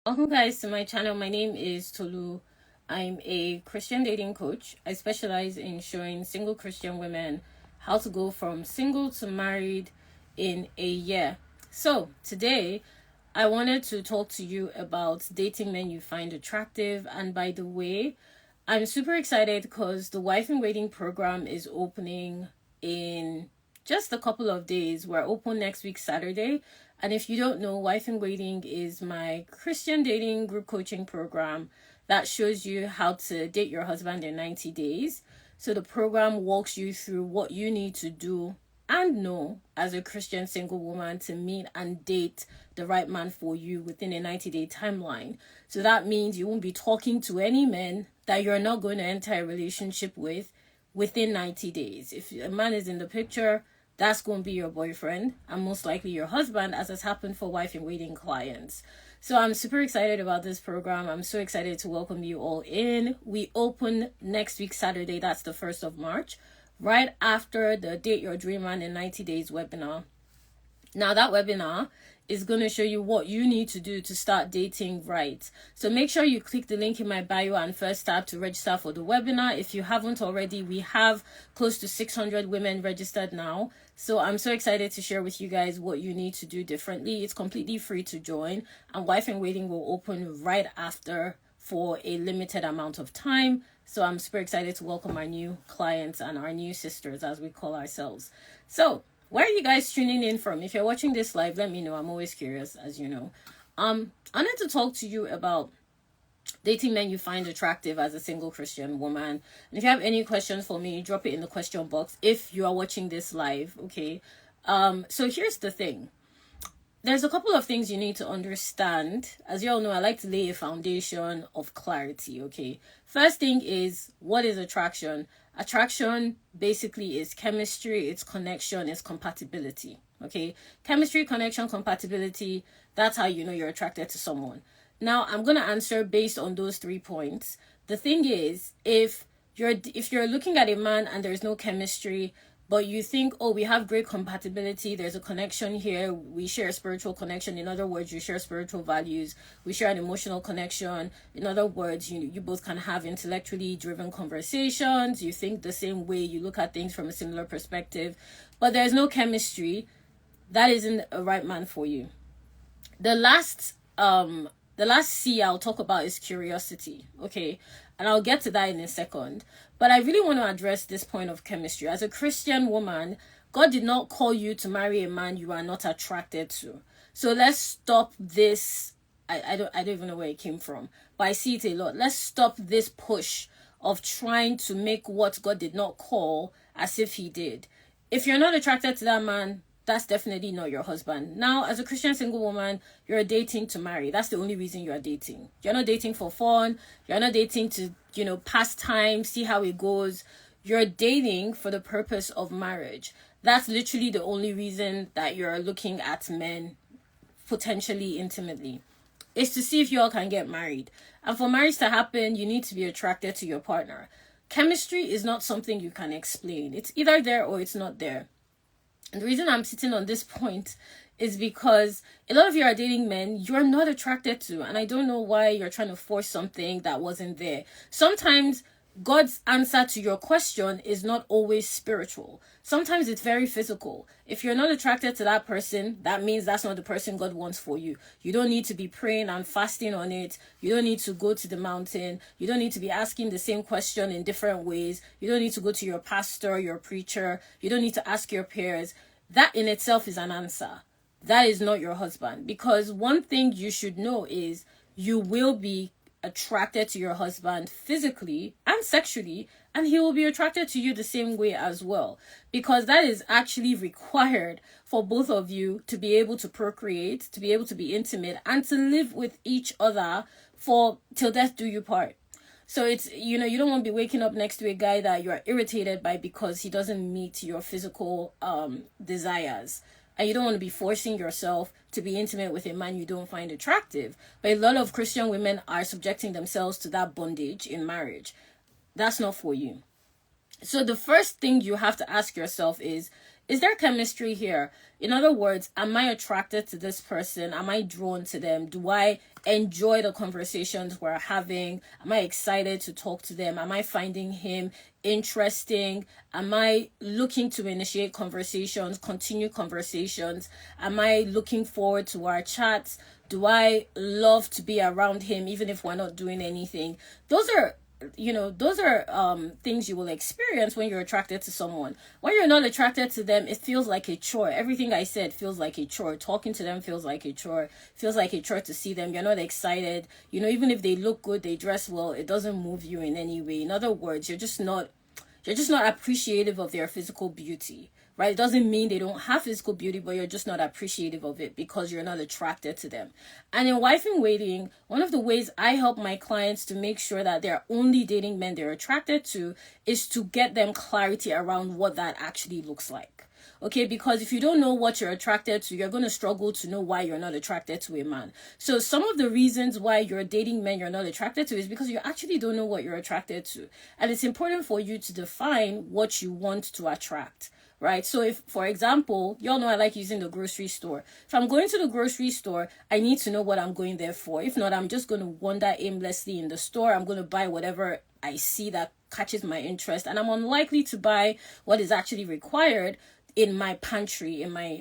Welcome guys to my channel. My name is Tolu. I'm a Christian dating coach. I specialize in showing single Christian women how to go from single to married in a year. So today I wanted to talk to you about dating men you find attractive. And by the way, I'm super excited because the Wife in Waiting program is opening in just a couple of days. We're open next week, Saturday. And if you don't know, Wife in Waiting is my Christian dating group coaching program that shows you how to date your husband in 90 days. So the program walks you through what you need to do and know as a Christian single woman to meet and date the right man for you within a 90-day timeline. So that means you won't be talking to any men that you're not going to enter a relationship with within 90 days. If a man is in the picture, that's going to be your boyfriend and most likely your husband, as has happened for Wife in Waiting clients. So I'm super excited about this program. I'm so excited to welcome you all in. We open next week, Saturday. That's the 1st of March, right after the Date Your Dream Man in 90 Days webinar. Now, that webinar is going to show you what you need to do to start dating right. So make sure you click the link in my bio and first tab to register for the webinar. If you haven't already, we have close to 600 women registered now. So I'm so excited to share with you guys what you need to do differently. It's completely free to join, and Wife in Waiting will open right after for a limited amount of time. So I'm super excited to welcome our new clients and our new sisters, as we call ourselves. So where are you guys tuning in from? If you're watching this live, let me know. I'm always curious, as you know. I wanted to talk to you about dating men you find attractive as a single Christian woman. And if you have any questions for me, drop it in the question box if you are watching this live, okay? So here's the thing. There's a couple of things you need to understand. As you all know, I like to lay a foundation of clarity, okay? First thing is, what is attraction? Attraction basically is chemistry, it's connection, it's compatibility, okay? Chemistry, connection, compatibility, that's how you know you're attracted to someone. Now, I'm going to answer based on those 3 points. The thing is, if you're looking at a man and there's no chemistry, but you think, oh, we have great compatibility, there's a connection here, we share a spiritual connection. In other words, you share spiritual values, we share an emotional connection. In other words, you both can have intellectually driven conversations, you think the same way, you look at things from a similar perspective, but there's no chemistry, that isn't a right man for you. The last C I'll talk about is curiosity, okay? And I'll get to that in a second. But I really want to address this point of chemistry. As a Christian woman, God did not call you to marry a man you are not attracted to. So let's stop this. I don't even know where it came from, but I see it a lot. Let's stop this push of trying to make what God did not call as if he did. If you're not attracted to that man, that's definitely not your husband. Now, as a Christian single woman, you're dating to marry. That's the only reason you're dating. You're not dating for fun. You're not dating to, pass time, see how it goes. You're dating for the purpose of marriage. That's literally the only reason that you're looking at men potentially intimately. Is to see if you all can get married. And for marriage to happen, you need to be attracted to your partner. Chemistry is not something you can explain. It's either there or it's not there. And the reason I'm sitting on this point is because a lot of you are dating men you're not attracted to. And I don't know why you're trying to force something that wasn't there. Sometimes God's answer to your question is not always spiritual. Sometimes it's very physical. If you're not attracted to that person, that means that's not the person God wants for you. You don't need to be praying and fasting on it. You don't need to go to the mountain. You don't need to be asking the same question in different ways. You don't need to go to your pastor, your preacher. You don't need to ask your peers. That in itself is an answer. That is not your husband. Because one thing you should know is you will be attracted to your husband physically and sexually, and he will be attracted to you the same way as well, because that is actually required for both of you to be able to procreate, to be able to be intimate, and to live with each other for till death do you part. So it's, you don't want to be waking up next to a guy that you're irritated by because he doesn't meet your physical desires. And you don't want to be forcing yourself to be intimate with a man you don't find attractive. But a lot of Christian women are subjecting themselves to that bondage in marriage. That's not for you. So the first thing you have to ask yourself is Is there chemistry here? In other words, am I attracted to this person? Am I drawn to them? Do I enjoy the conversations we're having? Am I excited to talk to them? Am I finding him interesting? Am I looking to initiate conversations, continue conversations? Am I looking forward to our chats? Do I love to be around him even if we're not doing anything? Those are things you will experience when you're attracted to someone. When you're not attracted to them, it feels like a chore. Everything I said feels like a chore. Talking to them feels like a chore. Feels like a chore to see them. You're not excited. Even if they look good, they dress well, it doesn't move you in any way. In other words, you're just not appreciative of their physical beauty. Right? It doesn't mean they don't have physical beauty, but you're just not appreciative of it because you're not attracted to them. And in Wife in Waiting, one of the ways I help my clients to make sure that they're only dating men they're attracted to is to get them clarity around what that actually looks like. Okay, because if you don't know what you're attracted to, you're going to struggle to know why you're not attracted to a man. So some of the reasons why you're dating men you're not attracted to is because you actually don't know what you're attracted to. And it's important for you to define what you want to attract. Right? So if, for example, y'all know I like using the grocery store. If I'm going to the grocery store, I need to know what I'm going there for. If not, I'm just going to wander aimlessly in the store. I'm going to buy whatever I see that catches my interest. And I'm unlikely to buy what is actually required in my pantry, in my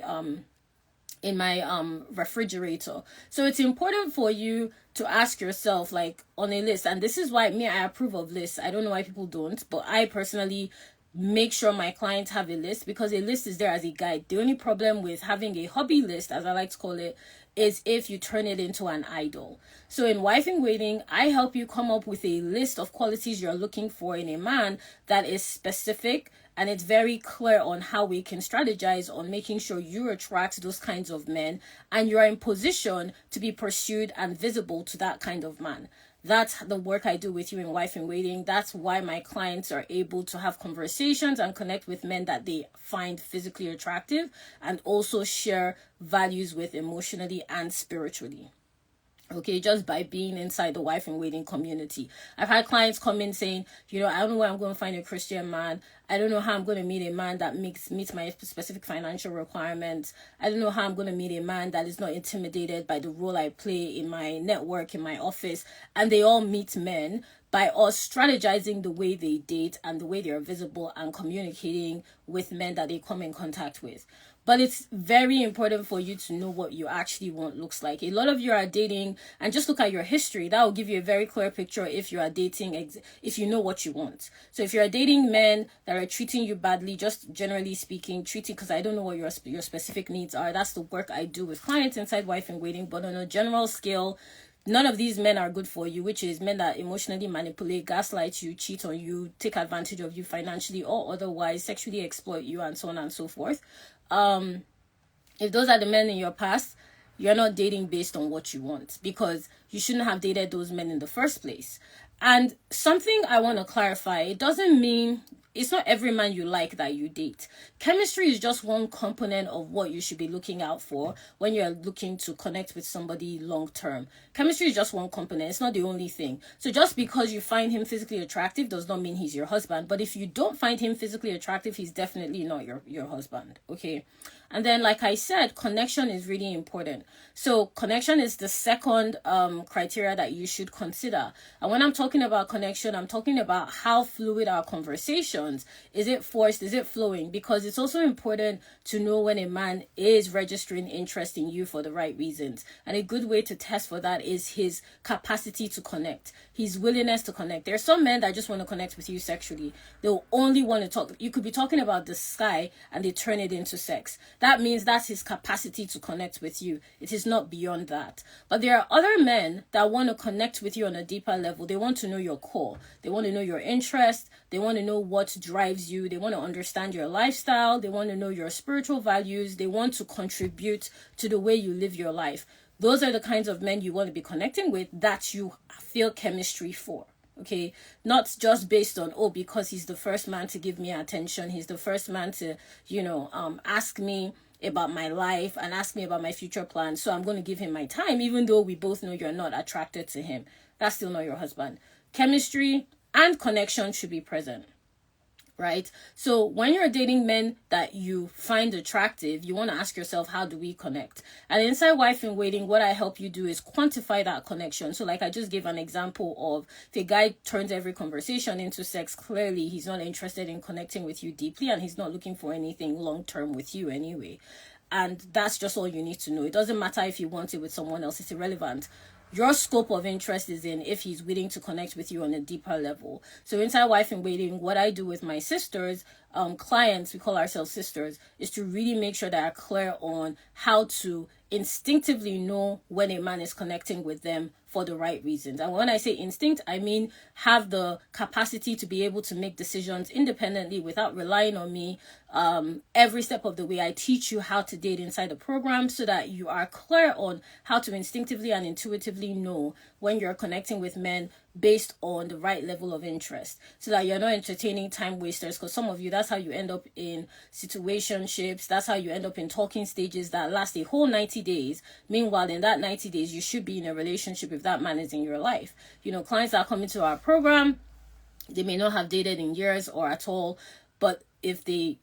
refrigerator. So it's important for you to ask yourself, like, on a list. And this is why I approve of lists. I don't know why people don't, but I personally make sure my clients have a list, because a list is there as a guide. The only problem with having a hobby list, as I like to call it, is if you turn it into an idol. So in Wife in Waiting, I help you come up with a list of qualities you're looking for in a man that is specific, and it's very clear on how we can strategize on making sure you attract those kinds of men and you're in position to be pursued and visible to that kind of man. That's the work I do with you in Wife in Waiting. That's why my clients are able to have conversations and connect with men that they find physically attractive and also share values with emotionally and spiritually. Okay, just by being inside the Wife in Waiting community. I've had clients come in saying, I don't know where I'm going to find a Christian man. I don't know how I'm going to meet a man that meets my specific financial requirements. I don't know how I'm going to meet a man that is not intimidated by the role I play in my network, in my office. And they all meet men by us strategizing the way they date and the way they are visible and communicating with men that they come in contact with. But it's very important for you to know what you actually want looks like. A lot of you are dating, and just look at your history. That will give you a very clear picture if you are dating, if you know what you want. So if you're dating men that are treating you badly, just generally speaking, because I don't know what your specific needs are. That's the work I do with clients inside Wife in Waiting. But on a general scale, none of these men are good for you, which is men that emotionally manipulate, gaslight you, cheat on you, take advantage of you financially or otherwise, sexually exploit you, and so on and so forth. If those are the men in your past, you're not dating based on what you want, because you shouldn't have dated those men in the first place. And something I want to clarify, it doesn't mean it's not every man you like that you date. Chemistry is just one component of what you should be looking out for when you're looking to connect with somebody long term. Chemistry is just one component. It's not the only thing. So just because you find him physically attractive does not mean he's your husband. But if you don't find him physically attractive, he's definitely not your husband. Okay. And then, like I said, connection is really important. So connection is the second criteria that you should consider. And when I'm talking about connection, I'm talking about how fluid our conversations. Is it forced? Is it flowing? Because it's also important to know when a man is registering interest in you for the right reasons. And a good way to test for that is his capacity to connect, his willingness to connect. There are some men that just want to connect with you sexually. They'll only want to talk. You could be talking about the sky and they turn it into sex. That means that's his capacity to connect with you. It is not beyond that. But there are other men that want to connect with you on a deeper level. They want to know your core. They want to know your interest. They want to know what drives you. They want to understand your lifestyle. They want to know your spiritual values. They want to contribute to the way you live your life. Those are the kinds of men you want to be connecting with that you feel chemistry for. Okay, not just based on, because he's the first man to give me attention, he's the first man to, ask me about my life and ask me about my future plans, so I'm going to give him my time, even though we both know you're not attracted to him. That's still not your husband. Chemistry and connection should be present. right? So when you're dating men that you find attractive, you want to ask yourself, how do we connect? And inside Wife in Waiting, what I help you do is quantify that connection. So like I just gave an example of, if a guy turns every conversation into sex, clearly he's not interested in connecting with you deeply, and he's not looking for anything long-term with you anyway. And that's just all you need to know. It doesn't matter if you want it with someone else, it's irrelevant. Your scope of interest is in if he's willing to connect with you on a deeper level. So inside Wife in Waiting, what I do with my sisters, clients, we call ourselves sisters, is to really make sure that are clear on how to instinctively know when a man is connecting with them for the right reasons. And when I say instinct, I mean have the capacity to be able to make decisions independently without relying on me every step of the way. I teach you how to date inside the program so that you are clear on how to instinctively and intuitively know when you're connecting with men based on the right level of interest, so that you're not entertaining time wasters. Because some of you, that's how you end up in situationships, that's how you end up in talking stages that last a whole 90 days. Meanwhile, in that 90 days, you should be in a relationship if that man is in your life. Clients that come into our program, they may not have dated in years or at all, but if they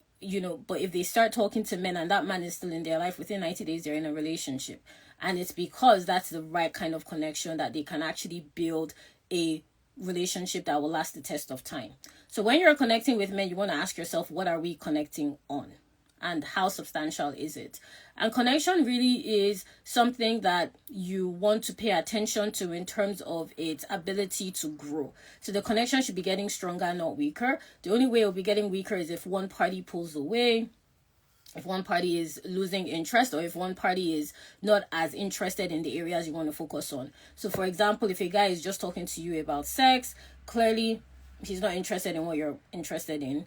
start talking to men and that man is still in their life, within 90 days they're in a relationship. And it's because that's the right kind of connection that they can actually build a relationship that will last the test of time. So when you're connecting with men, you want to ask yourself, what are we connecting on? And how substantial is it? And connection really is something that you want to pay attention to in terms of its ability to grow. So the connection should be getting stronger, not weaker. The only way it will be getting weaker is if one party pulls away, if one party is losing interest, or if one party is not as interested in the areas you want to focus on. So for example, if a guy is just talking to you about sex, clearly he's not interested in what you're interested in.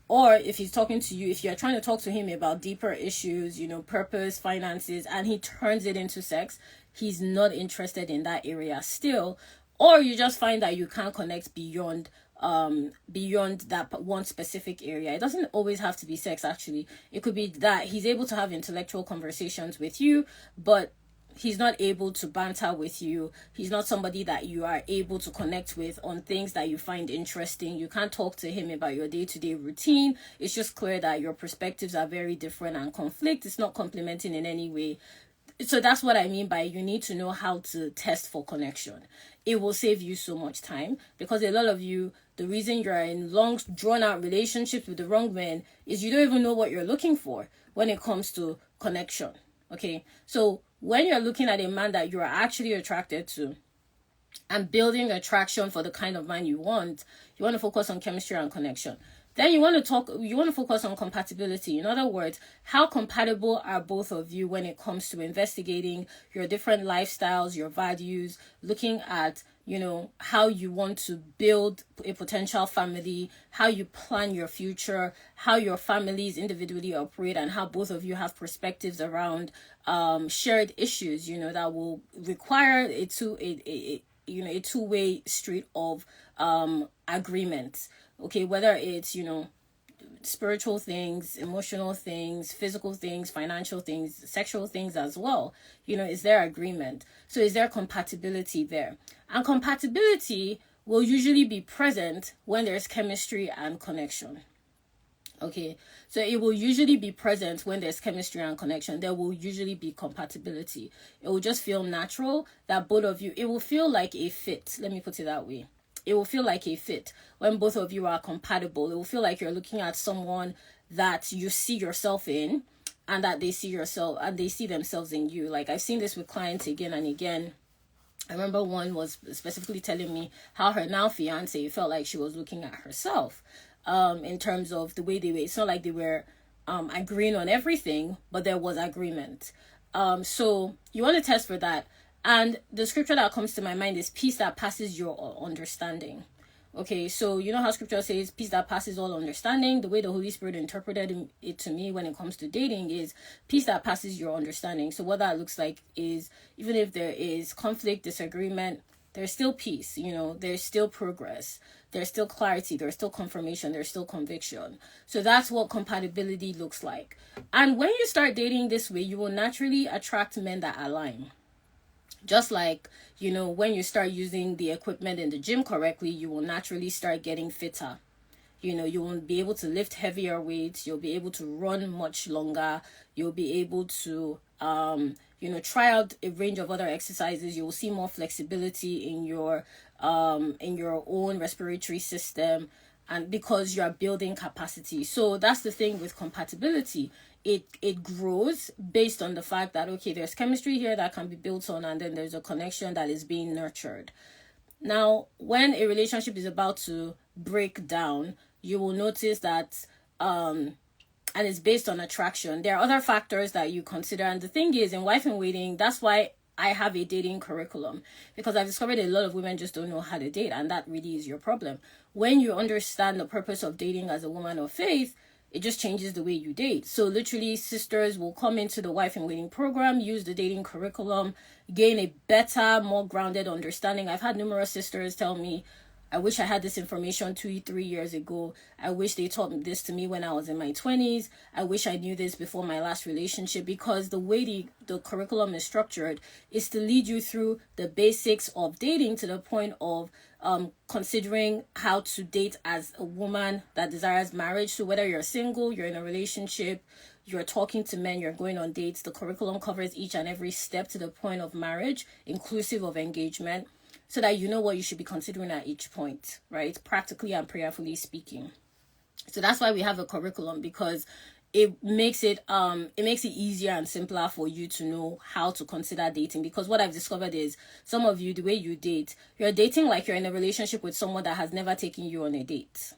Or if he's talking to you, if you're trying to talk to him about deeper issues, purpose, finances, and he turns it into sex, he's not interested in that area still. Or you just find that you can't connect beyond that one specific area. It doesn't always have to be sex, actually. It could be that he's able to have intellectual conversations with you, but he's not able to banter with you. He's not somebody that you are able to connect with on things that you find interesting. You can't talk to him about your day-to-day routine. It's just clear that your perspectives are very different and conflict. It's not complementing in any way. So that's what I mean by you need to know how to test for connection. It will save you so much time, because a lot of you, the reason you're in long, drawn-out relationships with the wrong men is you don't even know what you're looking for when it comes to connection. Okay, so when you're looking at a man that you're actually attracted to and building attraction for the kind of man you want to focus on chemistry and connection. Then you want to focus on compatibility. In other words, how compatible are both of you when it comes to investigating your different lifestyles, your values, looking at, how you want to build a potential family, how you plan your future, how your families individually operate, and how both of you have perspectives around shared issues, that will require a two-way street of agreements. Okay, whether it's, spiritual things, emotional things, physical things, financial things, sexual things as well. Is there agreement? So is there compatibility there? And compatibility will usually be present when there's chemistry and connection. Okay, so it will usually be present when there's chemistry and connection. There will usually be compatibility. It will just feel natural that both of you, it will feel like a fit. Let me put it that way. It will feel like a fit when both of you are compatible. It will feel like you're looking at someone that you see yourself in, and that they see themselves in you. Like I've seen this with clients again and again. I remember one was specifically telling me how her now fiance felt like she was looking at herself, in terms of the way they were. It's not like they were agreeing on everything, but there was agreement. So you want to test for that. And the scripture that comes to my mind is peace that passes your understanding. Okay, so you know how scripture says peace that passes all understanding? The way the Holy Spirit interpreted it to me when it comes to dating is peace that passes your understanding. So what that looks like is, even if there is conflict, disagreement, there's still peace, there's still progress, there's still clarity, there's still confirmation, there's still conviction. So that's what compatibility looks like. And when you start dating this way, you will naturally attract men that align. Just like, when you start using the equipment in the gym correctly, you will naturally start getting fitter. You won't be able to lift heavier weights. You'll be able to run much longer. You'll be able to try out a range of other exercises. You will see more flexibility in your own respiratory system, and because you are building capacity. So that's the thing with compatibility. It grows based on the fact that, okay, there's chemistry here that can be built on, and then there's a connection that is being nurtured. Now, when a relationship is about to break down, you will notice that and it's based on attraction. There are other factors that you consider, and the thing is, in Wife in Waiting, that's why I have a dating curriculum, because I've discovered a lot of women just don't know how to date, and that really is your problem. When you understand the purpose of dating as a woman of faith, it just changes the way you date. So literally, sisters will come into the Wife in Waiting program, use the dating curriculum, gain a better, more grounded understanding. I've had numerous sisters tell me, I wish I had this information 2-3 years ago. I wish they taught this to me when I was in my 20s. I wish I knew this before my last relationship, because the way the curriculum is structured is to lead you through the basics of dating to the point of considering how to date as a woman that desires marriage. So whether you're single, you're in a relationship, you're talking to men, you're going on dates, the curriculum covers each and every step to the point of marriage, inclusive of engagement, so that you know what you should be considering at each point, right? Practically and prayerfully speaking. So that's why we have a curriculum, because it makes it easier and simpler for you to know how to consider dating. Because what I've discovered is, some of you, the way you date, you're dating like you're in a relationship with someone that has never taken you on a date.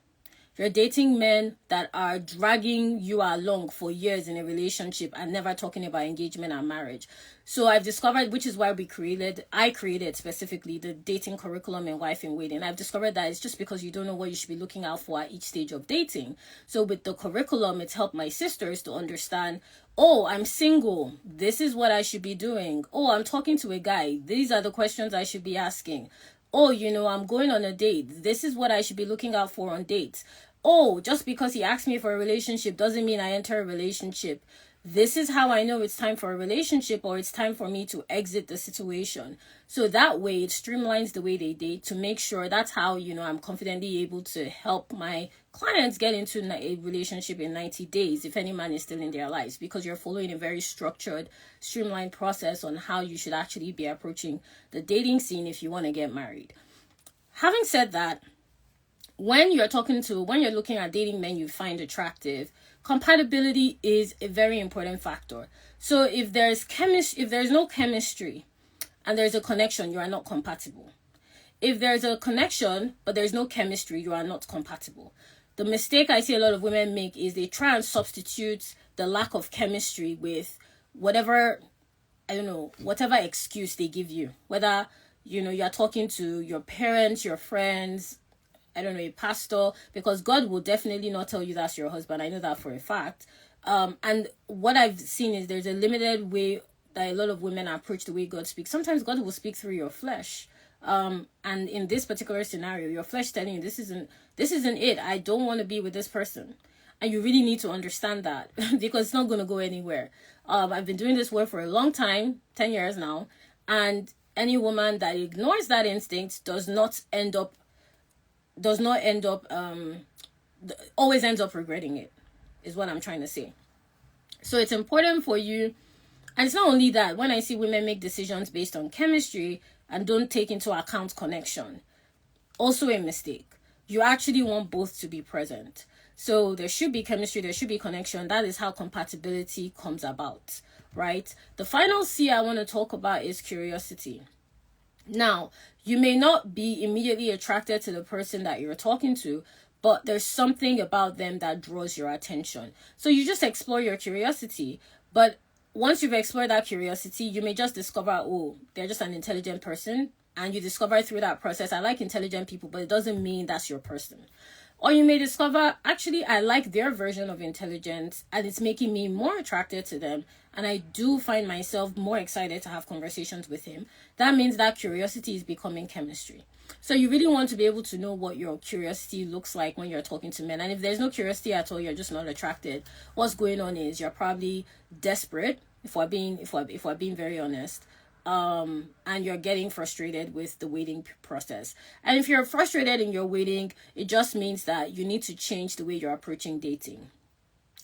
You're dating men that are dragging you along for years in a relationship and never talking about engagement and marriage. So I've discovered, which is why I created specifically the dating curriculum in Wife in Waiting. I've discovered that it's just because you don't know what you should be looking out for at each stage of dating. So with the curriculum, it's helped my sisters to understand, oh, I'm single, this is what I should be doing. Oh, I'm talking to a guy, these are the questions I should be asking. Oh, I'm going on a date, this is what I should be looking out for on dates. Oh, just because he asked me for a relationship doesn't mean I enter a relationship. This is how I know it's time for a relationship, or it's time for me to exit the situation. So that way it streamlines the way they date, to make sure that's how, I'm confidently able to help my clients get into a relationship in 90 days, if any man is still in their lives, because you're following a very structured, streamlined process on how you should actually be approaching the dating scene if you want to get married. Having said that, when you're looking at dating men you find attractive, compatibility is a very important factor. So if there's no chemistry and there's a connection, you are not compatible. If there's a connection but there's no chemistry, you are not compatible. The mistake I see a lot of women make is they try and substitute the lack of chemistry with whatever excuse they give you. Whether, you're talking to your parents, your friends, a pastor, because God will definitely not tell you that's your husband. I know that for a fact. And what I've seen is there's a limited way that a lot of women approach the way God speaks. Sometimes God will speak through your flesh. And in this particular scenario, your flesh telling you, this isn't it. I don't want to be with this person. And you really need to understand that because it's not going to go anywhere. I've been doing this work for a long time, 10 years now. And any woman that ignores that instinct always ends up regretting it, is what I'm trying to say. So it's important for you. And it's not only that, when I see women make decisions based on chemistry and don't take into account connection, also a mistake. You actually want both to be present. So there should be chemistry, there should be connection. That is how compatibility comes about, right? The final C I want to talk about is curiosity. Now, you may not be immediately attracted to the person that you're talking to, but there's something about them that draws your attention. So you just explore your curiosity. But once you've explored that curiosity, you may just discover, oh, they're just an intelligent person. And you discover through that process, I like intelligent people, but it doesn't mean that's your person. Or you may discover, actually, I like their version of intelligence and it's making me more attracted to them. And I do find myself more excited to have conversations with him. That means that curiosity is becoming chemistry. So you really want to be able to know what your curiosity looks like when you're talking to men. And if there's no curiosity at all, you're just not attracted. What's going on is you're probably desperate, if we're being very honest. and you're getting frustrated with the waiting process. And if you're frustrated in your waiting, it just means that you need to change the way you're approaching dating,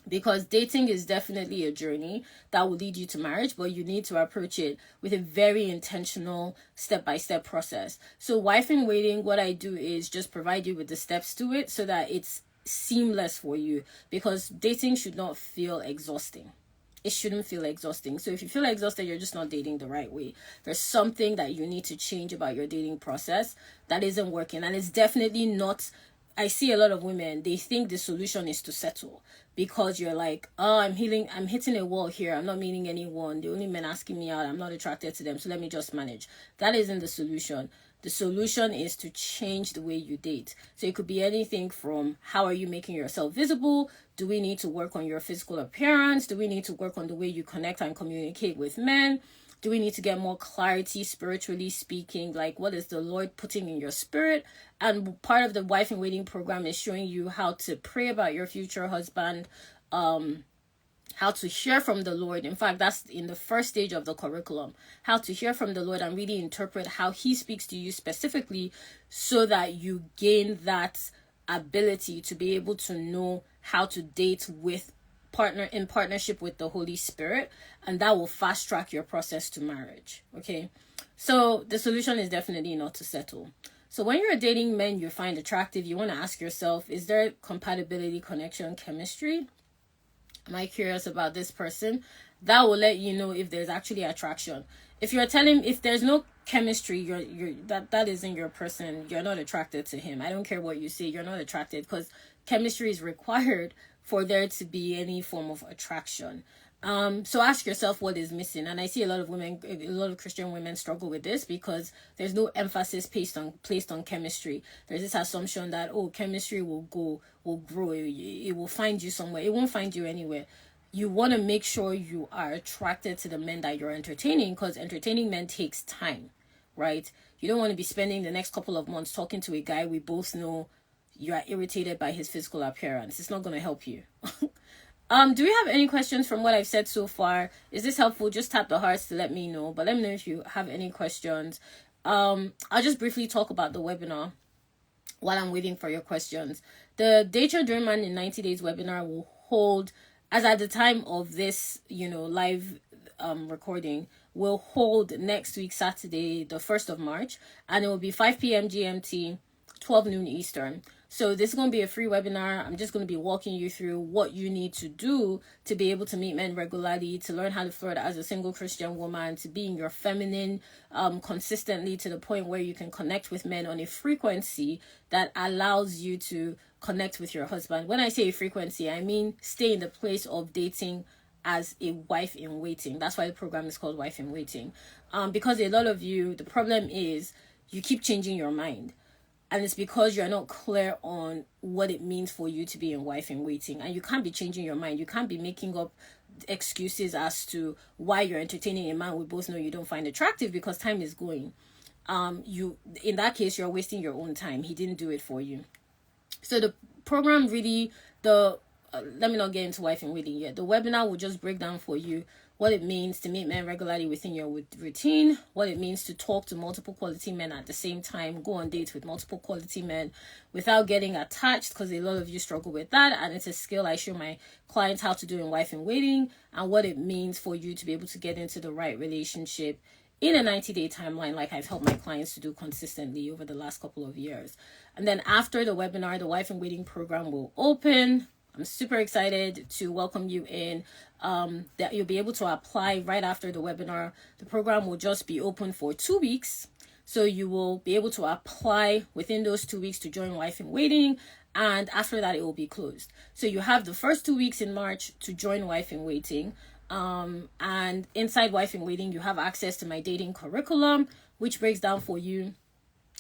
because dating is definitely a journey that will lead you to marriage, but you need to approach it with a very intentional step-by-step process. So wife in waiting, what I do is just provide you with the steps to it so that it's seamless for you, because dating should not feel exhausting. It shouldn't feel exhausting. So if you feel exhausted, you're just not dating the right way. There's something that you need to change about your dating process that isn't working. And it's definitely not, I see a lot of women, they think the solution is to settle, because you're like, oh, I'm hitting a wall here. I'm not meeting anyone. The only men asking me out, I'm not attracted to them. So let me just manage. That isn't the solution. The solution is to change the way you date. So it could be anything from, how are you making yourself visible? Do we need to work on your physical appearance? Do we need to work on the way you connect and communicate with men? Do we need to get more clarity spiritually speaking? Like, what is the Lord putting in your spirit? And part of the wife in waiting program is showing you how to pray about your future husband, how to hear from the Lord. In fact, that's in the first stage of the curriculum, how to hear from the Lord and really interpret how he speaks to you specifically, so that you gain that ability to be able to know how to date with partnership with the Holy Spirit, and that will fast track your process to marriage. Okay, so the solution is definitely not to settle. So when you're dating men you find attractive, you want to ask yourself, is there compatibility, connection, chemistry? Am I curious about this person? That will let you know if there's actually attraction. If there's no chemistry, that isn't your person. You're not attracted to him. I don't care what you say. You're not attracted, because chemistry is required for there to be any form of attraction. So ask yourself what is missing. And I see a lot of Christian women struggle with this, because there's no emphasis placed on chemistry. There's this assumption that, oh, chemistry will grow, it will find you somewhere. It won't find you anywhere. You want to make sure you are attracted to the men that you're entertaining, because entertaining men takes time, right? You don't want to be spending the next couple of months talking to a guy we both know you are irritated by his physical appearance. It's not going to help you. Do we have any questions from what I've said so far? Is this helpful? Just tap the hearts to let me know. But let me know if you have any questions. I'll just briefly talk about the webinar while I'm waiting for your questions. The Date Your Dream Man in 90 Days webinar will hold, as at the time of this, live recording, will hold next week, Saturday, the 1st of March. And it will be 5 p.m. GMT, 12 noon Eastern. So this is going to be a free webinar. I'm just going to be walking you through what you need to do to be able to meet men regularly, to learn how to flirt as a single Christian woman, to be in your feminine consistently, to the point where you can connect with men on a frequency that allows you to connect with your husband. When I say a frequency, I mean stay in the place of dating as a wife in waiting. That's why the program is called Wife in Waiting. Because a lot of you, the problem is you keep changing your mind. And it's because you're not clear on what it means for you to be in wife in waiting. And you can't be changing your mind. You can't be making up excuses as to why you're entertaining a man we both know you don't find attractive, because time is going. In that case, you're wasting your own time. He didn't do it for you. So the program really, let me not get into wife in waiting yet. The webinar will just break down for you what it means to meet men regularly within your routine, what it means to talk to multiple quality men at the same time, go on dates with multiple quality men without getting attached, because a lot of you struggle with that, and it's a skill I show my clients how to do in wife in waiting, and what it means for you to be able to get into the right relationship in a 90-day timeline, like I've helped my clients to do consistently over the last couple of years. And then after the webinar, the Wife in Waiting program will open. I'm super excited to welcome you in. That you'll be able to apply right after the webinar. The program will just be open for 2 weeks. So you will be able to apply within those 2 weeks to join Wife in Waiting. And after that, it will be closed. So you have the first 2 weeks in March to join Wife in Waiting. And inside Wife in Waiting, you have access to my dating curriculum, which breaks down for you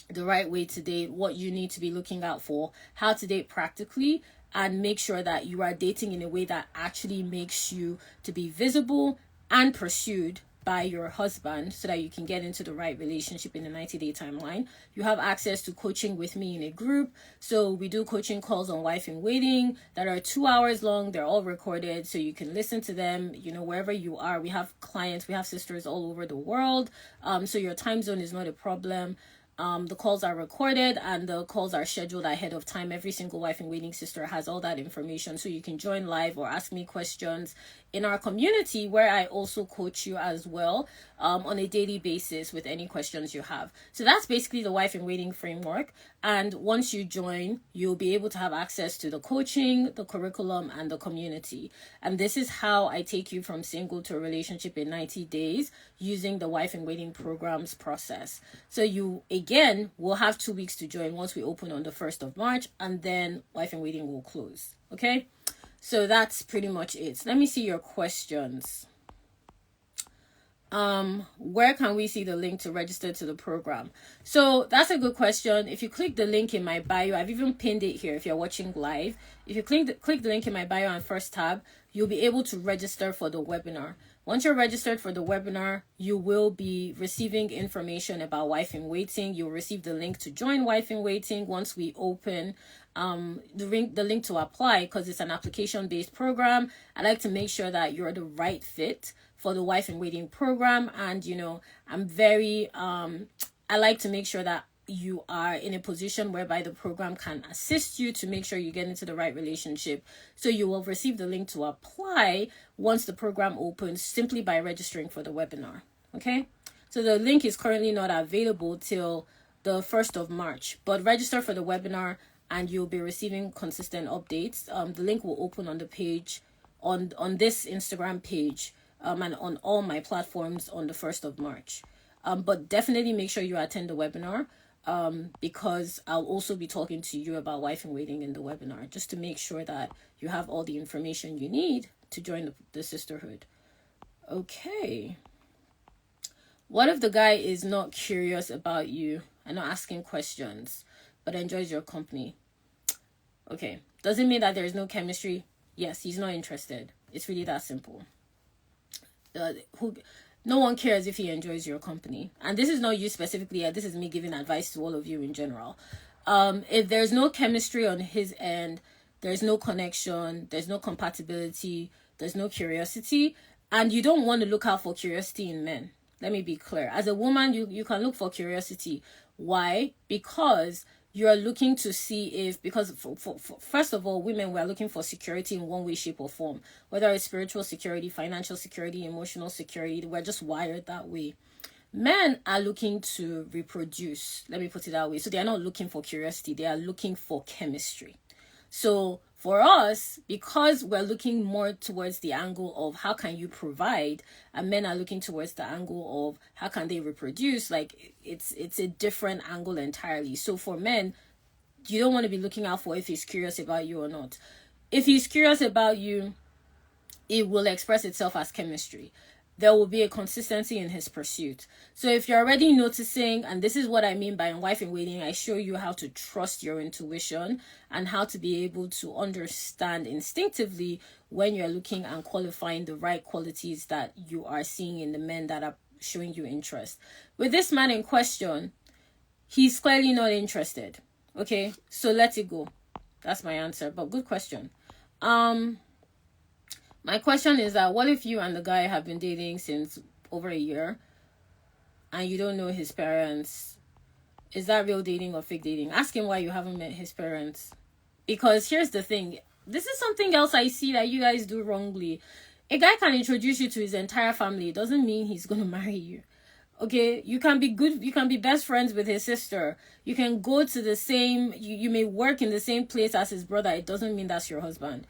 the right way to date, what you need to be looking out for, how to date practically, and make sure that you are dating in a way that actually makes you to be visible and pursued by your husband so that you can get into the right relationship in the 90-day timeline. You have access to coaching with me in a group. So we do coaching calls on wife in waiting that are 2 hours long. They're all recorded, so you can listen to them, wherever you are. We have clients, we have sisters all over the world. So your time zone is not a problem. The calls are recorded and the calls are scheduled ahead of time. Every single wife in waiting sister has all that information, so you can join live or ask me questions in our community, where I also coach you as well on a daily basis with any questions you have. So that's basically the wife in waiting framework. And once you join, you'll be able to have access to the coaching, the curriculum, and the community. And this is how I take you from single to a relationship in 90 days using the wife in waiting programs process. So you, again, will have 2 weeks to join once we open on the 1st of March, and then wife in waiting will close. Okay? So that's pretty much it. Let me see your questions. Where can we see the link to register to the program? So that's a good question. If you click the link in my bio, I've even pinned it here if you're watching live. If you click the link in my bio on first tab, you'll be able to register for the webinar. Once you're registered for the webinar, you will be receiving information about wife in waiting. You'll receive the link to join wife in waiting once we open the link to apply, because it's an application-based program. I like to make sure that you're the right fit for the wife in waiting program. And, I'm very, I like to make sure that you are in a position whereby the program can assist you to make sure you get into the right relationship. So you will receive the link to apply once the program opens, simply by registering for the webinar. Okay. So the link is currently not available till the 1st of March, but register for the webinar and you'll be receiving consistent updates. The link will open on the page, on this Instagram page, and on all my platforms on the 1st of March. But definitely make sure you attend the webinar, because I'll also be talking to you about wife in waiting in the webinar, just to make sure that you have all the information you need to join the sisterhood. Okay. What if the guy is not curious about you and not asking questions, but enjoys your company? Okay. Does it mean that there is no chemistry? Yes, he's not interested. It's really that simple. No one cares if he enjoys your company. And this is not you specifically. This is me giving advice to all of you in general. If there's no chemistry on his end, there's no connection, there's no compatibility, there's no curiosity, and you don't want to look out for curiosity in men. Let me be clear. As a woman, you can look for curiosity. Why? Because you're looking to see if, because for first of all, women, we're looking for security in one way, shape, or form. Whether it's spiritual security, financial security, emotional security, we're just wired that way. Men are looking to reproduce, let me put it that way. So they are not looking for curiosity, they are looking for chemistry. So for us, because we're looking more towards the angle of how can you provide, and men are looking towards the angle of how can they reproduce, like it's a different angle entirely. So for men, you don't want to be looking out for if he's curious about you or not. If he's curious about you, it will express itself as chemistry. There will be a consistency in his pursuit. So if you're already noticing, and this is what I mean by wife in waiting, I show you how to trust your intuition and how to be able to understand instinctively when you're looking and qualifying the right qualities that you are seeing in the men that are showing you interest. With this man in question, he's clearly not interested. Okay, so let it go. That's my answer, but good question. My question is that what if you and the guy have been dating since over a year and you don't know his parents? Is that real dating or fake dating? Ask him why you haven't met his parents. Because here's the thing. This is something else I see that you guys do wrongly. A guy can introduce you to his entire family. It doesn't mean he's going to marry you. Okay, you can be good, you can be best friends with his sister. You can go to the same, you may work in the same place as his brother. It doesn't mean that's your husband.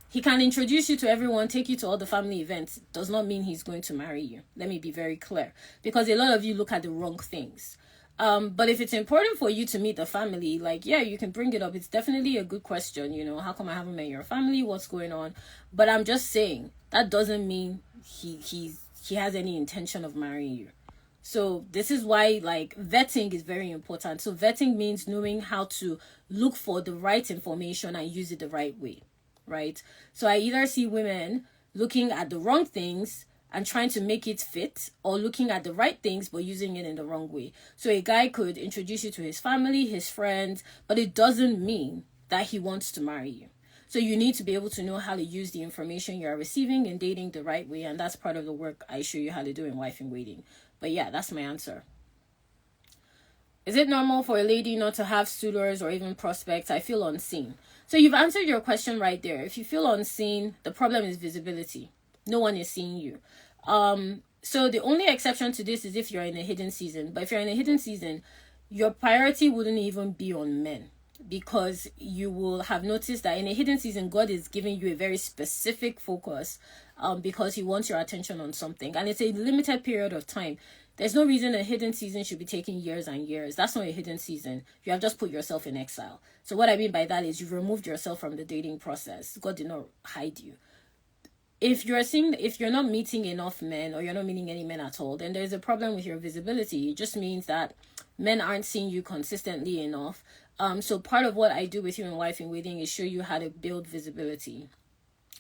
He can introduce you to everyone, take you to all the family events. Does not mean he's going to marry you. Let me be very clear, because a lot of you look at the wrong things. But if it's important for you to meet the family, like, yeah, you can bring it up. It's definitely a good question. How come I haven't met your family? What's going on? But I'm just saying that doesn't mean he has any intention of marrying you. So this is why, like, vetting is very important. So vetting means knowing how to look for the right information and use it the right way. Right? So I either see women looking at the wrong things and trying to make it fit, or looking at the right things but using it in the wrong way. So a guy could introduce you to his family, his friends, but it doesn't mean that he wants to marry you. So you need to be able to know how to use the information you are receiving in dating the right way, and that's part of the work I show you how to do in Wife in Waiting. But yeah, that's my answer. Is it normal for a lady not to have suitors or even prospects? I feel unseen. So you've answered your question right there. If you feel unseen, the problem is visibility. No one is seeing you. So the only exception to this is if you're in a hidden season. But if you're in a hidden season, your priority wouldn't even be on men, because you will have noticed that in a hidden season, God is giving you a very specific focus, because he wants your attention on something. And it's a limited period of time. There's no reason a hidden season should be taking years and years. That's not a hidden season. You have just put yourself in exile. So what I mean by that is you've removed yourself from the dating process. God did not hide you. If you're not meeting enough men, or you're not meeting any men at all, then there's a problem with your visibility. It just means that men aren't seeing you consistently enough. So part of what I do with you in Wife in Waiting is show you how to build visibility.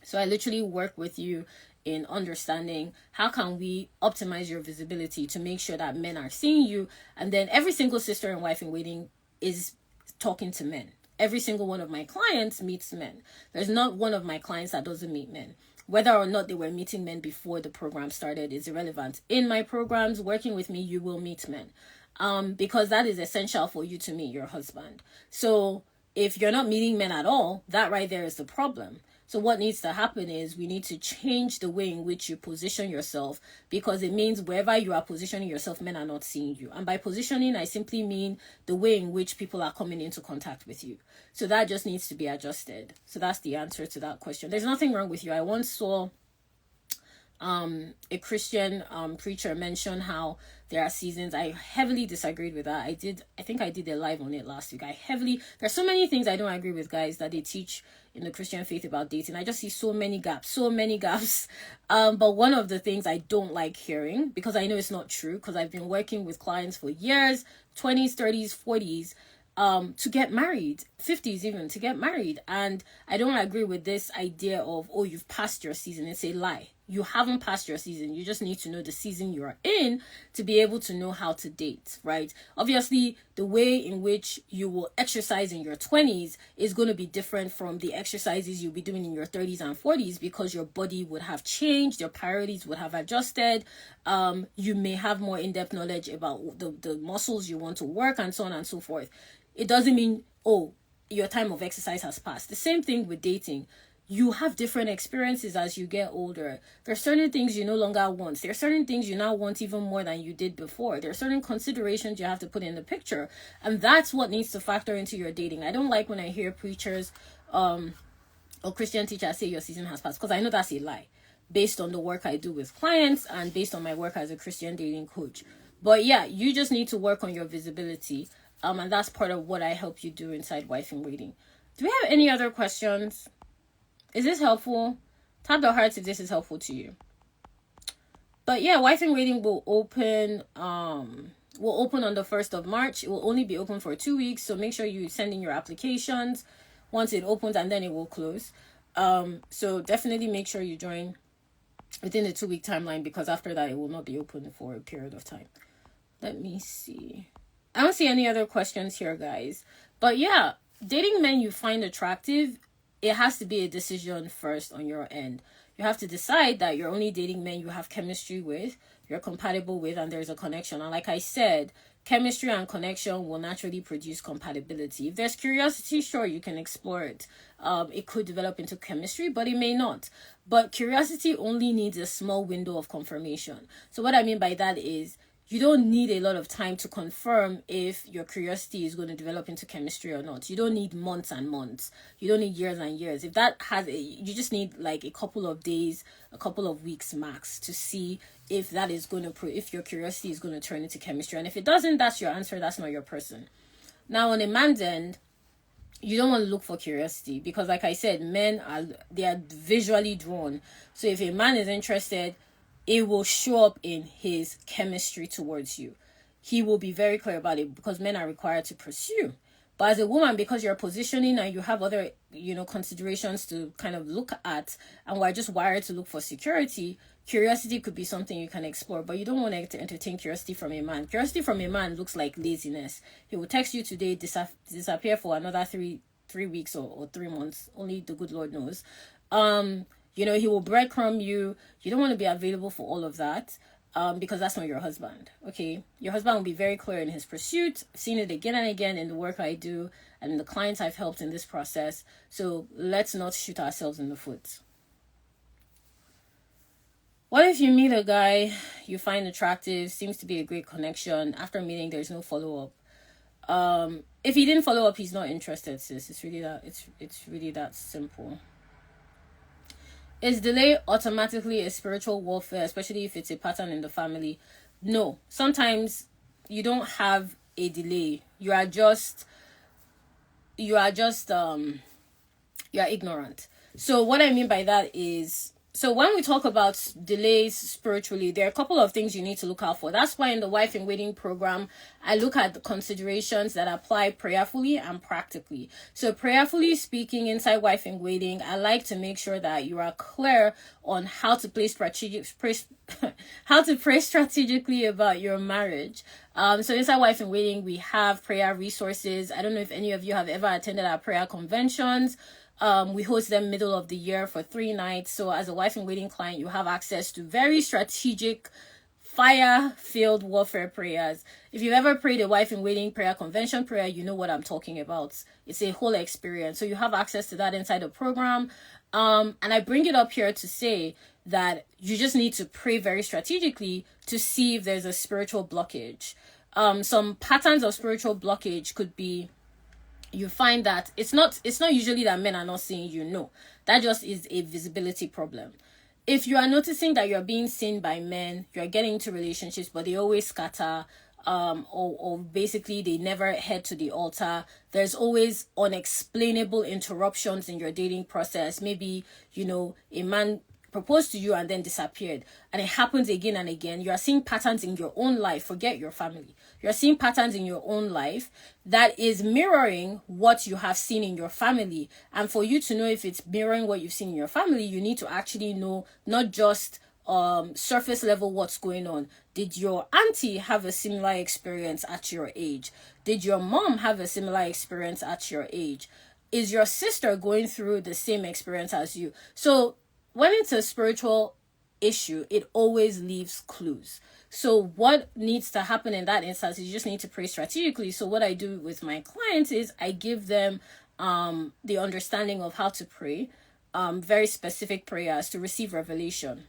So I literally work with you in understanding how can we optimize your visibility to make sure that men are seeing you. And then every single sister in Wife in Waiting is talking to men. Every single one of my clients meets men. There's not one of my clients that doesn't meet men. Whether or not they were meeting men before the program started is irrelevant. In my programs, working with me, you will meet men, because that is essential for you to meet your husband. So if you're not meeting men at all, that right there is the problem. So what needs to happen is we need to change the way in which you position yourself, because it means wherever you are positioning yourself, men are not seeing you. And by positioning, I simply mean the way in which people are coming into contact with you. So that just needs to be adjusted. So that's the answer to that question. There's nothing wrong with you. I once saw a Christian preacher mention how there are seasons. I heavily disagreed with that. I think I did a live on it last week. There's so many things I don't agree with guys that they teach in the Christian faith about dating. I just see so many gaps. But one of the things I don't like hearing, because I know it's not true, because I've been working with clients for years, 20s, 30s, 40s, to get married, 50s even, to get married. And I don't agree with this idea of, oh, you've passed your season. It's a lie. You haven't passed your season. You just need to know the season you're in to be able to know how to date, right? Obviously, the way in which you will exercise in your 20s is going to be different from the exercises you'll be doing in your 30s and 40s, because your body would have changed, your priorities would have adjusted. You may have more in-depth knowledge about the muscles you want to work, and so on and so forth. It doesn't mean, oh, your time of exercise has passed. The same thing with dating. You have different experiences as you get older. There are certain things you no longer want. There are certain things you now want even more than you did before. There are certain considerations you have to put in the picture. And that's what needs to factor into your dating. I don't like when I hear preachers or Christian teachers say your season has passed, because I know that's a lie, based on the work I do with clients and based on my work as a Christian dating coach. But yeah, you just need to work on your visibility. And that's part of what I help you do inside Wife in Waiting. Do we have any other questions? Is this helpful? Tap the hearts if this is helpful to you. But yeah, Wife in Waiting will open on the 1st of March. It will only be open for 2 weeks, so make sure you send in your applications once it opens, and then it will close. So definitely make sure you join within the 2-week timeline, because after that it will not be open for a period of time. Let me see. I don't see any other questions here, guys. But yeah, dating men you find attractive, it has to be a decision first on your end. You have to decide that you're only dating men you have chemistry with, you're compatible with, and there's a connection. And like I said, chemistry and connection will naturally produce compatibility. If there's curiosity, sure, you can explore it. It could develop into chemistry, but it may not. But curiosity only needs a small window of confirmation. So what I mean by that is, you don't need a lot of time to confirm if your curiosity is going to develop into chemistry or not. You don't need months and months. You don't need years and years. If that has you just need like a couple of days, a couple of weeks max to see if that is going to if your curiosity is going to turn into chemistry. And if it doesn't, that's your answer. That's not your person. Now, on a man's end, you don't want to look for curiosity, because like I said, men are visually drawn. So if a man is interested, it will show up in his chemistry towards you. He will be very clear about it, because men are required to pursue. But as a woman, because you're positioning and you have other, considerations to kind of look at, and we're just wired to look for security, curiosity could be something you can explore, but you don't want to entertain curiosity from a man. Curiosity from a man looks like laziness. He will text you today, disappear for another three weeks or 3 months. Only the good Lord knows. He will breadcrumb you. You don't want to be available for all of that. Because that's not your husband. Okay, your husband will be very clear in his pursuit. I've seen it again and again in the work I do and the clients I've helped in this process. So let's not shoot ourselves in the foot. What if you meet a guy you find attractive, seems to be a great connection? After meeting, there's no follow up. If he didn't follow up, he's not interested, sis. It's really that simple. Is delay automatically a spiritual warfare, especially if it's a pattern in the family? No. Sometimes you don't have a delay. You are ignorant. So what I mean by that is, so when we talk about delays spiritually, there are a couple of things you need to look out for. That's why in the Wife in Waiting program, I look at the considerations that apply prayerfully and practically. So prayerfully speaking, inside Wife in Waiting, I like to make sure that you are clear on how to pray strategically about your marriage. So inside Wife in Waiting, we have prayer resources. I don't know if any of you have ever attended our prayer conventions. We host them middle of the year for 3 nights. So as a Wife in Waiting client, you have access to very strategic, fire-filled warfare prayers. If you've ever prayed a Wife in Waiting prayer convention prayer, you know what I'm talking about. It's a whole experience. So you have access to that inside the program. And I bring it up here to say that you just need to pray very strategically to see if there's a spiritual blockage. Some patterns of spiritual blockage could be, you find that it's not usually that men are not seeing you. No, that just is a visibility problem. If you are noticing that you're being seen by men, you're getting into relationships, but they always scatter, or basically they never head to the altar. There's always unexplainable interruptions in your dating process. Maybe, a man proposed to you and then disappeared, and it happens again and again. You are seeing patterns in your own life. Forget your family. You're seeing patterns in your own life that is mirroring what you have seen in your family. And for you to know if it's mirroring what you've seen in your family, you need to actually know not just surface level what's going on. Did your auntie have a similar experience at your age? Did your mom have a similar experience at your age? Is your sister going through the same experience as you? So when it's a spiritual issue, it always leaves clues. So what needs to happen in that instance is you just need to pray strategically. So what I do with my clients is I give them the understanding of how to pray, very specific prayers to receive revelation.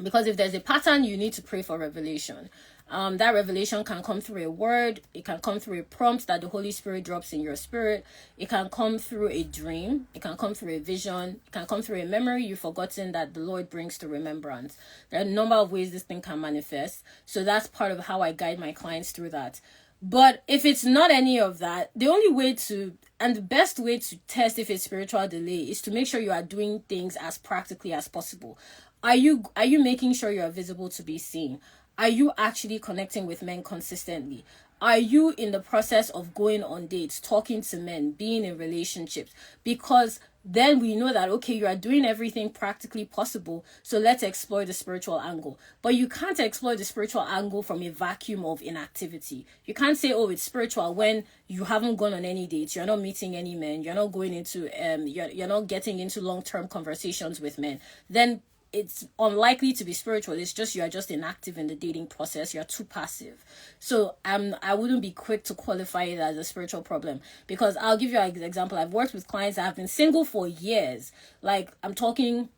Because if there's a pattern, you need to pray for revelation. That revelation can come through a word. It can come through a prompt that the Holy Spirit drops in your spirit. It can come through a dream. It can come through a vision. It can come through a memory you've forgotten that the Lord brings to remembrance. There are a number of ways this thing can manifest. So that's part of how I guide my clients through that. But if it's not any of that, the only way to, and the best way to test if it's spiritual delay is to make sure you are doing things as practically as possible. Are you making sure you're visible to be seen? Are you actually connecting with men consistently? Are you in the process of going on dates, talking to men, being in relationships? Because then we know that, okay, you are doing everything practically possible, so let's explore the spiritual angle. But you can't explore the spiritual angle from a vacuum of inactivity. You can't say, oh, it's spiritual when you haven't gone on any dates, you're not meeting any men, you're not going into, you're not getting into long-term conversations with men. Then it's unlikely to be spiritual. It's just you're just inactive in the dating process. You're too passive. So I wouldn't be quick to qualify it as a spiritual problem, because I'll give you an example. I've worked with clients that have been single for years. Like I'm talking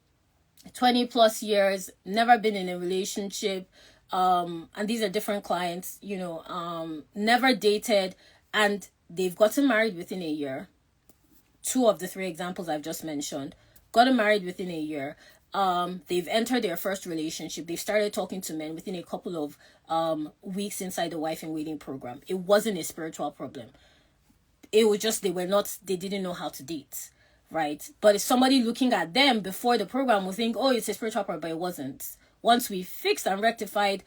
20 plus years, never been in a relationship. And these are different clients, never dated, and they've gotten married within a year. 2 of the 3 examples I've just mentioned, gotten married within a year. They've entered their first relationship. They've started talking to men within a couple of weeks inside the Wife in Waiting program. It wasn't a spiritual problem. It was just they didn't know how to date, right? But if somebody looking at them before the program will think, oh, it's a spiritual problem, but it wasn't. Once we fixed and rectified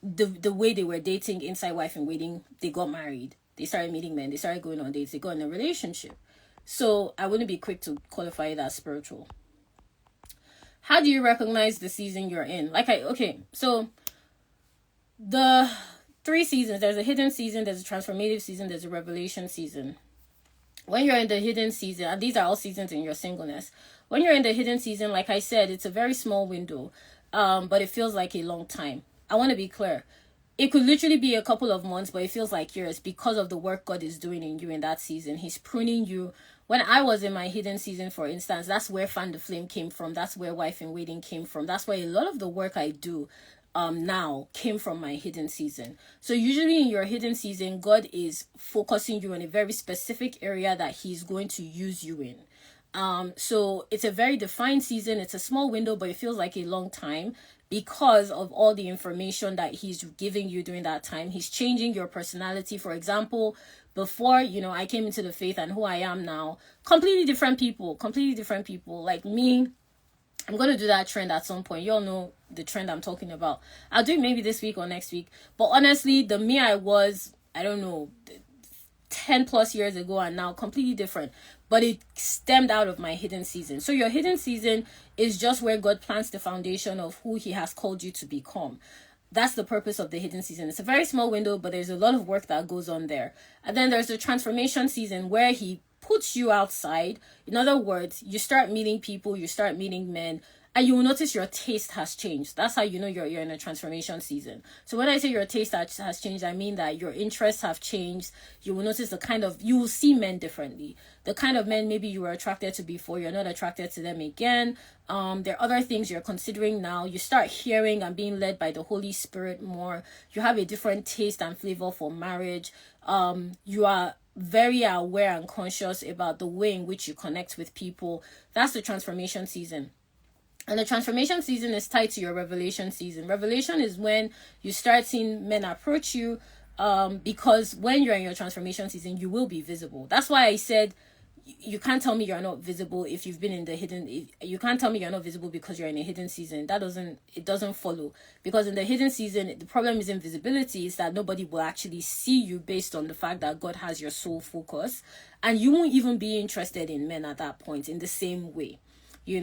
the way they were dating inside Wife in Waiting, they got married. They started meeting men. They started going on dates. They got in a relationship. So I wouldn't be quick to qualify it as spiritual. how do you recognize the season you're in? So the 3 seasons, there's a hidden season, there's a transformative season, there's a revelation season. When you're in the hidden season, and these are all seasons in your singleness, when you're in the hidden season, like I said, it's a very small window, but it feels like a long time. I want to be clear. It could literally be a couple of months, but it feels like years because of the work God is doing in you in that season. He's pruning you. When I was in my hidden season, for instance, that's where Fan the Flame came from. That's where Wife in Waiting came from. That's why a lot of the work I do now came from my hidden season. So usually in your hidden season, God is focusing you on a very specific area that he's going to use you in. So it's a very defined season. It's a small window, but it feels like a long time because of all the information that he's giving you during that time. He's changing your personality. For example, before, I came into the faith and who I am now, completely different people. Like me, I'm going to do that trend at some point. You all know the trend I'm talking about. I'll do it maybe this week or next week. But honestly, the me I was, I don't know, 10 plus years ago and now completely different. But it stemmed out of my hidden season. So your hidden season is just where God plants the foundation of who he has called you to become. That's the purpose of the hidden season. It's a very small window, but there's a lot of work that goes on there. And then there's the transformation season where he puts you outside. In other words, you start meeting people, you start meeting men, and you will notice your taste has changed. That's how you know you're in a transformation season. So when I say your taste has changed, I mean that your interests have changed. You will notice you will see men differently. The kind of men maybe you were attracted to before, you're not attracted to them again. There are other things you're considering now. You start hearing and being led by the Holy Spirit more. You have a different taste and flavor for marriage. You are very aware and conscious about the way in which you connect with people. That's the transformation season. And the transformation season is tied to your revelation season. Revelation is when you start seeing men approach you, because when you're in your transformation season, you will be visible. That's why I said you can't tell me you're not visible if you've been in the hidden. You can't tell me you're not visible because you're in a hidden season. It doesn't follow. Because in the hidden season, the problem isn't visibility. It's that nobody will actually see you based on the fact that God has your sole focus. And you won't even be interested in men at that point in the same way. You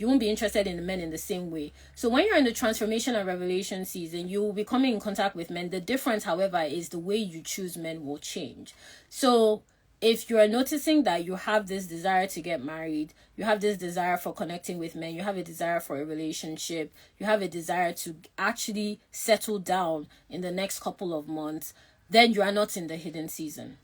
won't be interested in the men in the same way. So when you're in the transformation and revelation season, you will be coming in contact with men. The difference, however, is the way you choose men will change. So if you are noticing that you have this desire to get married, you have this desire for connecting with men, you have a desire for a relationship, you have a desire to actually settle down in the next couple of months, then you are not in the hidden season.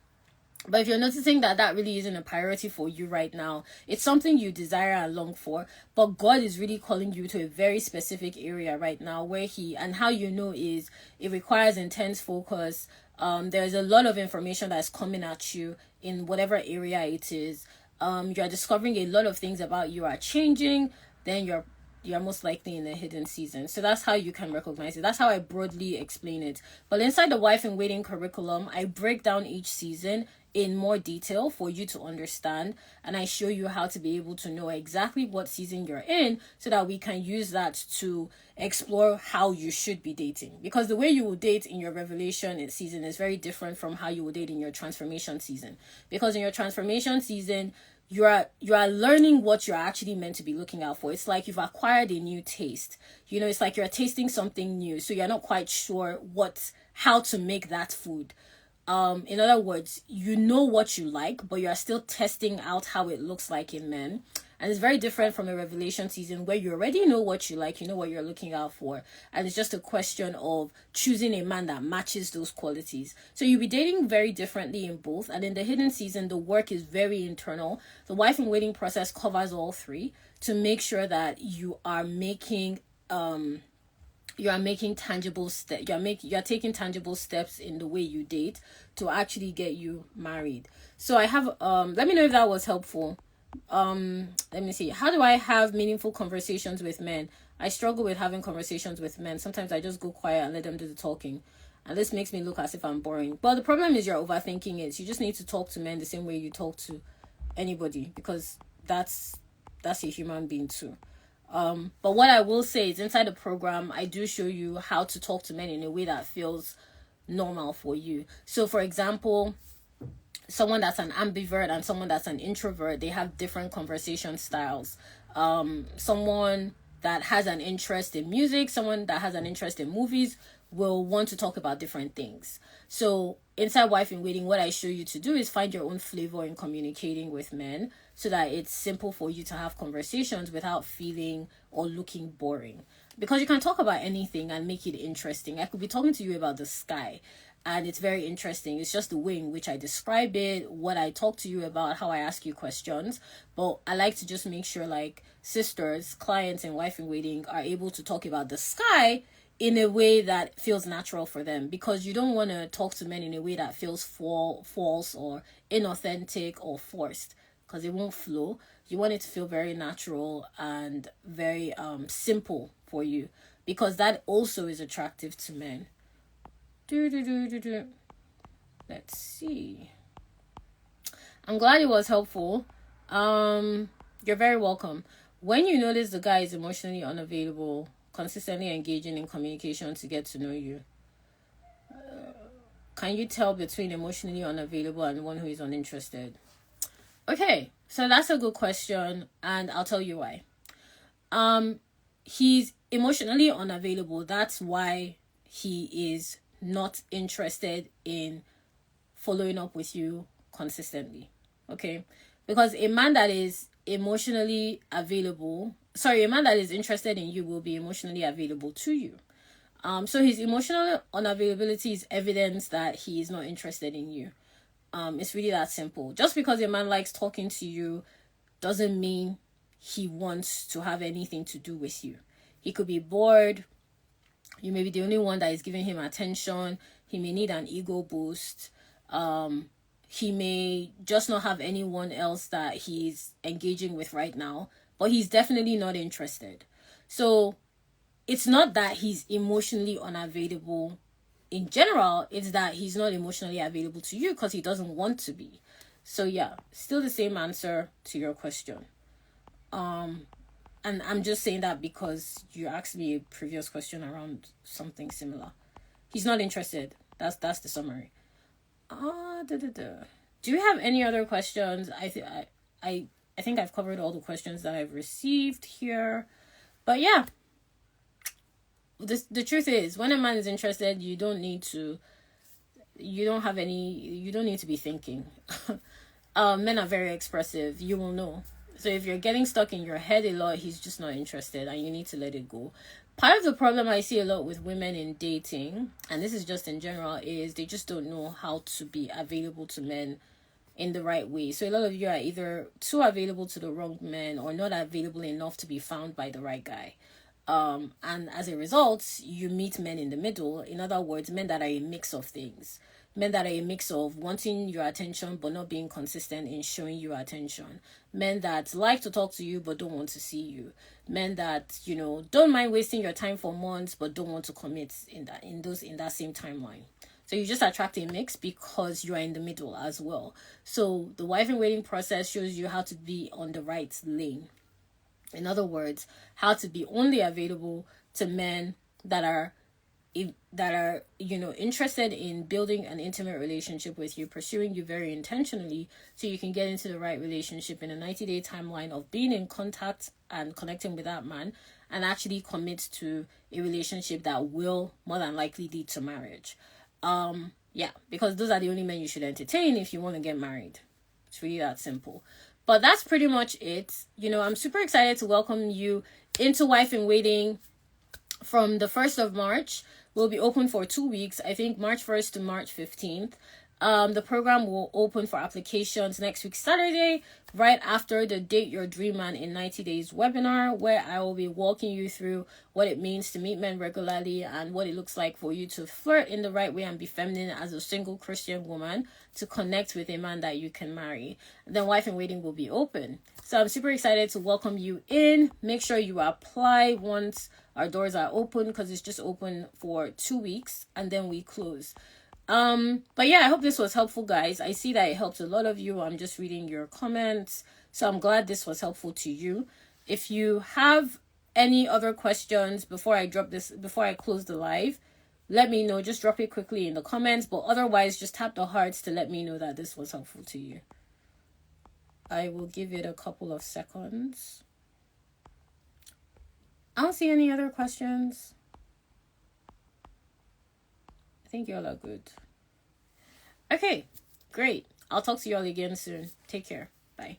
But if you're noticing that really isn't a priority for you right now, it's something you desire and long for, but God is really calling you to a very specific area right now and how you know is it requires intense focus. There's a lot of information that's coming at you in whatever area it is. You're discovering a lot of things about you are changing, then you're most likely in a hidden season. So that's how you can recognize it. That's how I broadly explain it. But inside the Wife in Waiting curriculum, I break down each season in more detail for you to understand, and I show you how to be able to know exactly what season you're in so that we can use that to explore how you should be dating. Because the way you will date in your revelation season is very different from how you will date in your transformation season. Because in your transformation season, you are learning what you're actually meant to be looking out for. It's like you've acquired a new taste. It's like you're tasting something new, so you're not quite sure how to make that food. In other words, you know what you like, but you are still testing out how it looks like in men. And it's very different from a revelation season where you already know what you like, you know what you're looking out for. And it's just a question of choosing a man that matches those qualities. So you'll be dating very differently in both. And in the hidden season, the work is very internal. The Wife in Waiting process covers all three to make sure that you are making tangible steps. You're taking tangible steps in the way you date to actually get you married. So I have let me know if that was helpful. Let me see. How do I have meaningful conversations with men? I struggle with having conversations with men. Sometimes I just go quiet and let them do the talking, and this makes me look as if I'm boring. But the problem is you're overthinking it. You just need to talk to men the same way you talk to anybody, because that's a human being too. But what I will say is inside the program, I do show you how to talk to men in a way that feels normal for you. So for example, someone that's an ambivert and someone that's an introvert, they have different conversation styles. Someone that has an interest in music, someone that has an interest in movies will want to talk about different things. So inside Wife in Waiting, what I show you to do is find your own flavor in communicating with men so that it's simple for you to have conversations without feeling or looking boring. Because you can talk about anything and make it interesting. I could be talking to you about the sky and it's very interesting. It's just the way in which I describe it, what I talk to you about, how I ask you questions. But I like to just make sure like sisters, clients in Wife in Waiting are able to talk about the sky in a way that feels natural for them, because you don't want to talk to men in a way that feels false or inauthentic or forced, because it won't flow. You want it to feel very natural and very simple for you, because that also is attractive to men. Let's see. I'm glad it was helpful. You're very welcome. When you notice the guy is emotionally unavailable, consistently engaging in communication to get to know you, can you tell between emotionally unavailable and one who is uninterested? Okay, so that's a good question, and I'll tell you why. He's emotionally unavailable. That's why he is not interested in following up with you consistently. Okay, because a man that is emotionally available, a man that is interested in you will be emotionally available to you. So his emotional unavailability is evidence that he is not interested in you. It's really that simple. Just because a man likes talking to you doesn't mean he wants to have anything to do with you. He could be bored. You may be the only one that is giving him attention. He may need an ego boost. He may just not have anyone else that he's engaging with right now, but he's definitely not interested. So it's not that he's emotionally unavailable in general, it's that he's not emotionally available to you because he doesn't want to be. So yeah, still the same answer to your question. And I'm just saying that because you asked me a previous question around something similar. He's not interested. That's the summary. Do you have any other questions? I think I've covered all the questions that I've received here. But yeah, the truth is, when a man is interested, you don't need to be thinking. Men are very expressive. You will know. So if you're getting stuck in your head a lot, he's just not interested and you need to let it go. Part of the problem I see a lot with women in dating, and this is just in general, is they just don't know how to be available to men in the right way. So a lot of you are either too available to the wrong men or not available enough to be found by the right guy. And as a result, you meet men in the middle. In other words, men that are a mix of things. Men that are a mix of wanting your attention but not being consistent in showing you attention. Men that like to talk to you but don't want to see you. Men that, don't mind wasting your time for months but don't want to commit in that same timeline. So you just attract a mix because you are in the middle as well. So the Wife in Waiting process shows you how to be on the right lane. In other words, how to be only available to men that are interested in building an intimate relationship with you, pursuing you very intentionally, so you can get into the right relationship in a 90-day timeline of being in contact and connecting with that man, and actually commit to a relationship that will more than likely lead to marriage. Because those are the only men you should entertain if you want to get married. It's really that simple. But that's pretty much it. I'm super excited to welcome you into Wife in Waiting from the 1st of March. We'll be open for 2 weeks. I think March 1st to March 15th. The program will open for applications next week, Saturday, right after the Date Your Dream Man in 90 Days webinar, where I will be walking you through what it means to meet men regularly and what it looks like for you to flirt in the right way and be feminine as a single Christian woman to connect with a man that you can marry. Then Wife in Waiting will be open. So I'm super excited to welcome you in. Make sure you apply once our doors are open, because it's just open for 2 weeks and then we close. But yeah, I hope this was helpful, guys. I see that it helps a lot of you. I'm just reading your comments, so I'm glad this was helpful to you. If you have any other questions before I close the live, let me know. Just drop it quickly in the comments, but otherwise just tap the hearts to let me know that this was helpful to you. I will give it a couple of seconds. I don't see any other questions. I think y'all are good. Okay, great. I'll talk to y'all again soon. Take care. Bye.